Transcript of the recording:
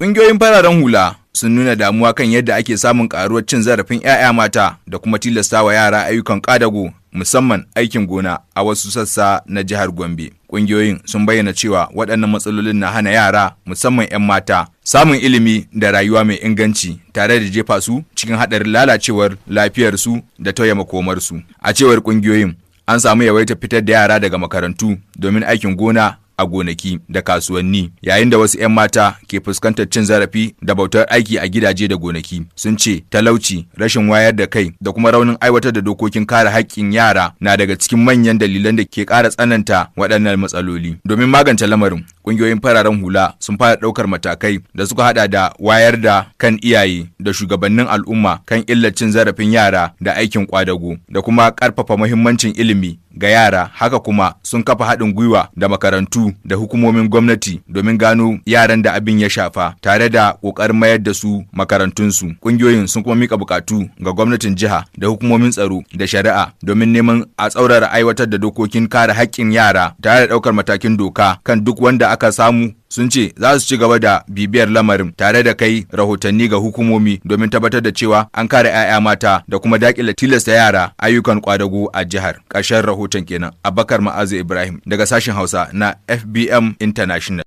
Ƙungiyoyin fararen hula sun nuna damuwa kan yadda ake samun ƙaruwar cin zarafin 'ya'ya mata da kuma tilastawa yara ayyukan ƙadago musamman aikin gona a wasu sassa na jihar Gombe. Ƙungiyoyin sun bayyana cewa waɗannan matsalolin na hana yara musamman 'yan mata samun ilimi da rayuwa mai inganci tare da jefa su cikin haɗarin lalacewar lafiyarsu da tauye makomarsu. A cewar ƙungiyoyin, an samu yawaitar fitar da yara daga makarantu domin aikin gona a gonaki da kasuwanni, yayin da wasu 'yan mata ke fuskantar cin zarafi da bautar aiki a gidaje da gonaki. Sun ce talauci, rashin wayar da kai da kuma raunin aiwatar da dokokin kare haƙƙin yara na daga cikin manyan dalilan da ke ƙara tsananta waɗannan matsaloli. Domin magance lamarin, ƙungiyoyin fararen hula sun fara ɗaukar matakai da suka haɗa da wayar da kan iyaye da shugabannin al'umma kan illar cin zarafin yara da aikin ƙwadago da kuma ƙarfafa muhimmancin ilimi ga yara. Haka kuma sun kafa haɗin gwiwa da makarantu da hukumomin gwamnati domin gano yaran da abin ya shafa tare da ƙoƙarin mayar da su makarantunsu. Ƙungiyoyin sun kuma mika buƙatu ga gwamnatin jiha da hukumomin tsaro da shari'a domin neman a tsaurara aiwatar da dokokin kare haƙƙin yara tare da ɗaukar matakin doka kan duk wanda aka samu. Sun ce za su ci gaba da bibiyar lamarin tare da kai rahotanni ga hukumomi domin tabbatar da cewa an kare 'ya'ya mata da kuma daƙile tilasta yara ayyukan ƙwadago a jihar. Ƙarshen rahoton kenan. Abubakar Ma'azu Ibrahim daga sashen Hausa na FBM International.